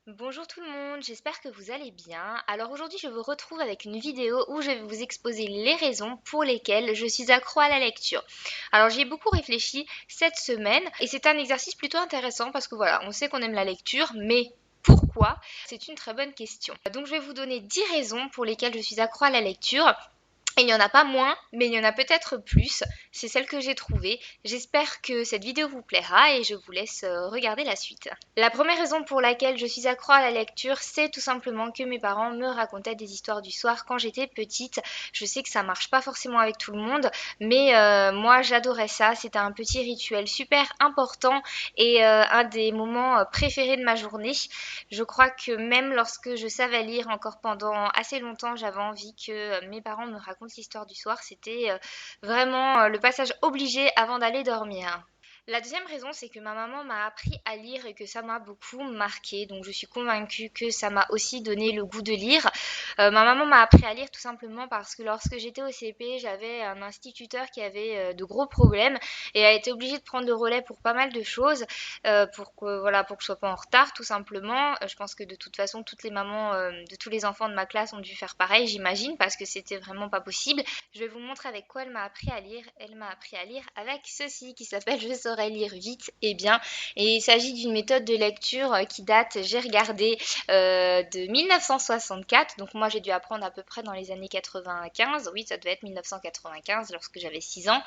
Bonjour tout le monde, j'espère que vous allez bien. Alors aujourd'hui je vous retrouve avec une vidéo où je vais vous exposer les raisons pour lesquelles je suis accro à la lecture. Alors j'y ai beaucoup réfléchi cette semaine et c'est un exercice plutôt intéressant parce que voilà, on sait qu'on aime la lecture, mais pourquoi? C'est une très bonne question. Donc je vais vous donner 10 raisons pour lesquelles je suis accro à la lecture. Et il n'y en a pas moins, mais il y en a peut-être plus. C'est celle que j'ai trouvée. J'espère que cette vidéo vous plaira et je vous laisse regarder la suite. La première raison pour laquelle je suis accro à la lecture, c'est tout simplement que mes parents me racontaient des histoires du soir quand j'étais petite. Je sais que ça marche pas forcément avec tout le monde, mais moi j'adorais ça. C'était un petit rituel super important et un des moments préférés de ma journée. Je crois que même lorsque je savais lire encore pendant assez longtemps, j'avais envie que mes parents me racontent l'histoire du soir. C'était vraiment le passage obligé avant d'aller dormir. La deuxième raison, c'est que ma maman m'a appris à lire et que ça m'a beaucoup marqué. Donc je suis convaincue que ça m'a aussi donné le goût de lire. Ma maman m'a appris à lire tout simplement parce que lorsque j'étais au CP, j'avais un instituteur qui avait de gros problèmes et a été obligé de prendre le relais pour pas mal de choses pour que je sois pas en retard tout simplement. Je pense que de toute façon, toutes les mamans de tous les enfants de ma classe ont dû faire pareil, j'imagine, parce que c'était vraiment pas possible. Je vais vous montrer avec quoi elle m'a appris à lire. Elle m'a appris à lire avec ceci qui s'appelle Je saurais lire vite et bien. Et il s'agit d'une méthode de lecture qui date, j'ai regardé, de 1964. Donc moi j'ai dû apprendre à peu près dans les années 95. Oui, ça devait être 1995 lorsque j'avais 6 ans.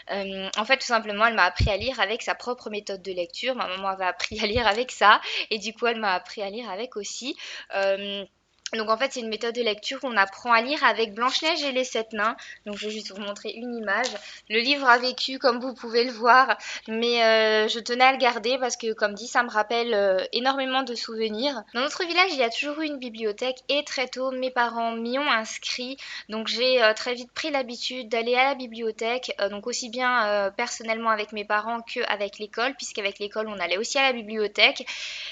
En fait, tout simplement, elle m'a appris à lire avec sa propre méthode de lecture. Ma maman avait appris à lire avec ça. Et du coup, elle m'a appris à lire avec aussi. Euh, donc en fait, c'est une méthode de lecture où on apprend à lire avec Blanche-Neige et les sept nains. Donc je vais juste vous montrer une image. Le livre a vécu, comme vous pouvez le voir, mais je tenais à le garder parce que, comme dit, ça me rappelle énormément de souvenirs. Dans notre village, il y a toujours eu une bibliothèque et très tôt, mes parents m'y ont inscrit. Donc j'ai très vite pris l'habitude d'aller à la bibliothèque, donc aussi bien personnellement avec mes parents qu'avec l'école, puisqu'avec l'école, on allait aussi à la bibliothèque.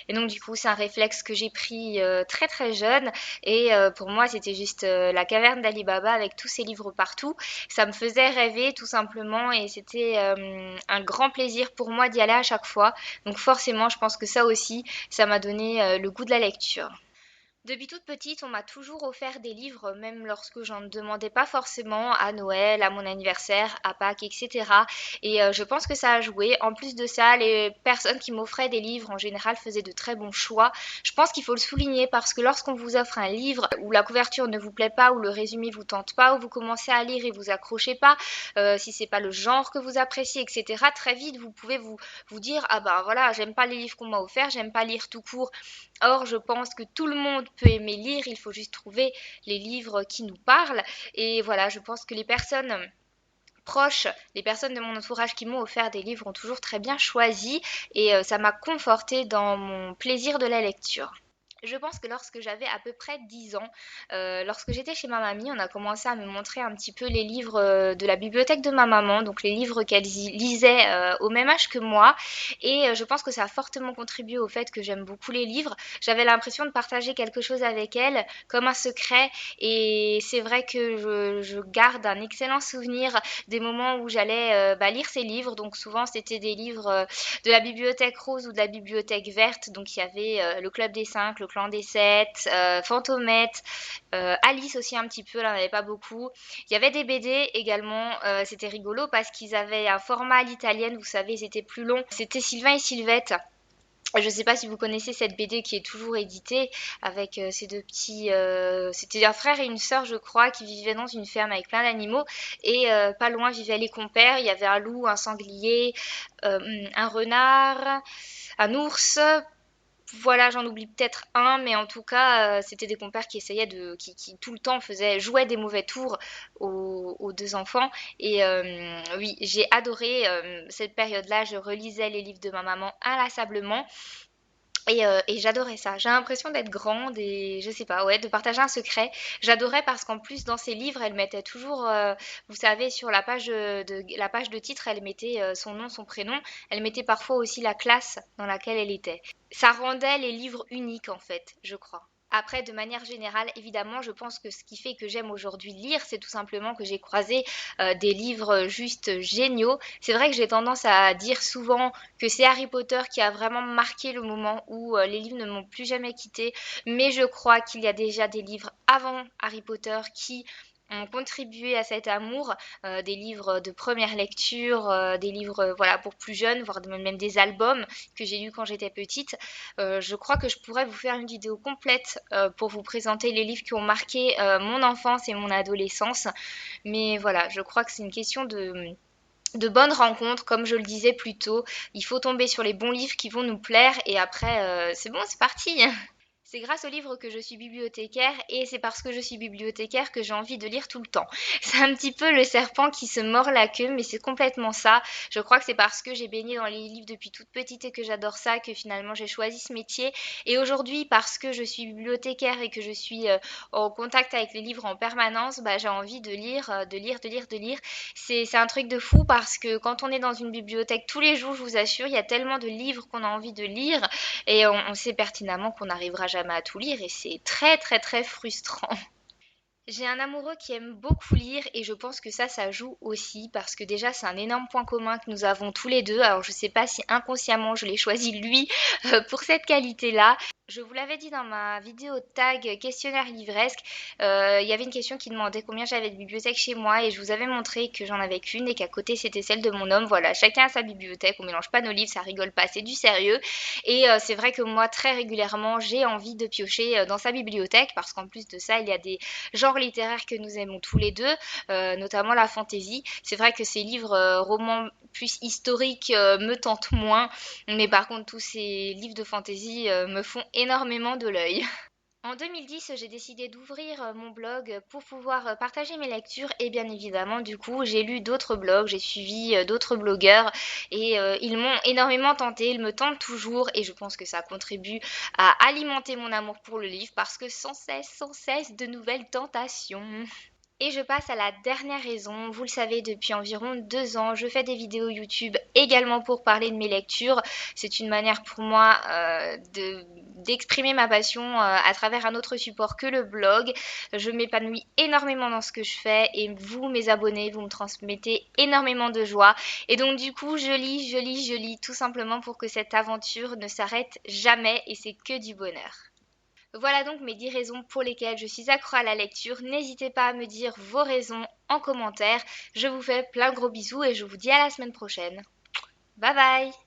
Et donc du coup, c'est un réflexe que j'ai pris très très jeune. Et pour moi, c'était juste la caverne d'Ali Baba avec tous ces livres partout. Ça me faisait rêver tout simplement et c'était un grand plaisir pour moi d'y aller à chaque fois. Donc forcément, je pense que ça aussi, ça m'a donné le goût de la lecture. Depuis toute petite, on m'a toujours offert des livres, même lorsque j'en demandais pas forcément, à Noël, à mon anniversaire, à Pâques, etc. Et je pense que ça a joué. En plus de ça, les personnes qui m'offraient des livres, en général, faisaient de très bons choix. Je pense qu'il faut le souligner parce que lorsqu'on vous offre un livre où la couverture ne vous plaît pas, où le résumé vous tente pas, où vous commencez à lire et vous accrochez pas, si c'est pas le genre que vous appréciez, etc., très vite, vous pouvez vous dire, ah ben voilà, j'aime pas les livres qu'on m'a offerts, j'aime pas lire tout court. Or, je pense que tout le monde peut aimer lire, il faut juste trouver les livres qui nous parlent. Et voilà, je pense que les personnes proches, les personnes de mon entourage qui m'ont offert des livres ont toujours très bien choisi et ça m'a confortée dans mon plaisir de la lecture. Je pense que lorsque j'avais à peu près 10 ans, lorsque j'étais chez ma mamie, on a commencé à me montrer un petit peu les livres de la bibliothèque de ma maman, donc les livres qu'elle lisait au même âge que moi. Et je pense que ça a fortement contribué au fait que j'aime beaucoup les livres. J'avais l'impression de partager quelque chose avec elle, comme un secret. Et c'est vrai que je garde un excellent souvenir des moments où j'allais lire ces livres. Donc souvent, c'était des livres de la bibliothèque rose ou de la bibliothèque verte. Donc il y avait le Club des Cinq, le Clan des Sept, Fantomette, Alice aussi un petit peu, là on n'avait pas beaucoup. Il y avait des BD également, c'était rigolo parce qu'ils avaient un format à l'italienne, vous savez, c'était plus long. C'était Sylvain et Sylvette. Je ne sais pas si vous connaissez cette BD qui est toujours éditée avec ces deux petits. C'était un frère et une sœur, je crois, qui vivaient dans une ferme avec plein d'animaux. Et pas loin vivaient les compères. Il y avait un loup, un sanglier, un renard, un ours. Voilà, j'en oublie peut-être un, mais en tout cas, c'était des compères qui essayaient qui tout le temps jouaient des mauvais tours aux deux enfants. Et oui, j'ai adoré cette période-là. Je relisais les livres de ma maman inlassablement. Et j'adorais ça. J'ai l'impression d'être grande et je sais pas, ouais, de partager un secret. J'adorais parce qu'en plus dans ses livres, elle mettait toujours, vous savez, sur la page de titre, elle mettait son nom, son prénom. Elle mettait parfois aussi la classe dans laquelle elle était. Ça rendait les livres uniques en fait, je crois. Après, de manière générale, évidemment, je pense que ce qui fait que j'aime aujourd'hui lire, c'est tout simplement que j'ai croisé des livres juste géniaux. C'est vrai que j'ai tendance à dire souvent que c'est Harry Potter qui a vraiment marqué le moment où les livres ne m'ont plus jamais quitté, mais je crois qu'il y a déjà des livres avant Harry Potter qui ont contribué à cet amour, des livres de première lecture, des livres voilà pour plus jeunes, voire même des albums que j'ai lus quand j'étais petite. Je crois que je pourrais vous faire une vidéo complète pour vous présenter les livres qui ont marqué mon enfance et mon adolescence. Mais voilà, je crois que c'est une question de bonnes rencontres, comme je le disais plus tôt. Il faut tomber sur les bons livres qui vont nous plaire et après, c'est bon, c'est parti. C'est grâce au livre que je suis bibliothécaire et c'est parce que je suis bibliothécaire que j'ai envie de lire tout le temps. C'est un petit peu le serpent qui se mord la queue, mais c'est complètement ça. Je crois que c'est parce que j'ai baigné dans les livres depuis toute petite et que j'adore ça que finalement j'ai choisi ce métier. Et aujourd'hui, parce que je suis bibliothécaire et que je suis en contact avec les livres en permanence, bah, j'ai envie de lire, de lire, de lire, de lire. C'est un truc de fou parce que quand on est dans une bibliothèque tous les jours, je vous assure, il y a tellement de livres qu'on a envie de lire et on sait pertinemment qu'on n'arrivera jamais à tout lire et c'est très très très frustrant. J'ai un amoureux qui aime beaucoup lire et je pense que ça joue aussi parce que déjà c'est un énorme point commun que nous avons tous les deux. Alors je sais pas si inconsciemment je l'ai choisi lui pour cette qualité-là. Je vous l'avais dit dans ma vidéo tag questionnaire livresque, il y avait une question qui demandait combien j'avais de bibliothèques chez moi et je vous avais montré que j'en avais qu'une et qu'à côté c'était celle de mon homme. Voilà, chacun a sa bibliothèque, on mélange pas nos livres, ça rigole pas, c'est du sérieux. Et c'est vrai que moi très régulièrement j'ai envie de piocher dans sa bibliothèque parce qu'en plus de ça il y a des genres littéraires que nous aimons tous les deux, notamment la fantasy. C'est vrai que ces livres romans plus historiques me tentent moins, mais par contre tous ces livres de fantasy me font énormément de l'œil. En 2010, j'ai décidé d'ouvrir mon blog pour pouvoir partager mes lectures et bien évidemment, du coup, j'ai lu d'autres blogs, j'ai suivi d'autres blogueurs et ils m'ont énormément tenté, ils me tentent toujours et je pense que ça contribue à alimenter mon amour pour le livre parce que sans cesse de nouvelles tentations. Et je passe à la dernière raison. Vous le savez, depuis environ 2 ans, je fais des vidéos YouTube également pour parler de mes lectures. C'est une manière pour moi d'exprimer ma passion à travers un autre support que le blog. Je m'épanouis énormément dans ce que je fais et vous, mes abonnés, vous me transmettez énormément de joie. Et donc du coup, je lis tout simplement pour que cette aventure ne s'arrête jamais et c'est que du bonheur. Voilà donc mes 10 raisons pour lesquelles je suis accro à la lecture. N'hésitez pas à me dire vos raisons en commentaire. Je vous fais plein de gros bisous et je vous dis à la semaine prochaine. Bye bye!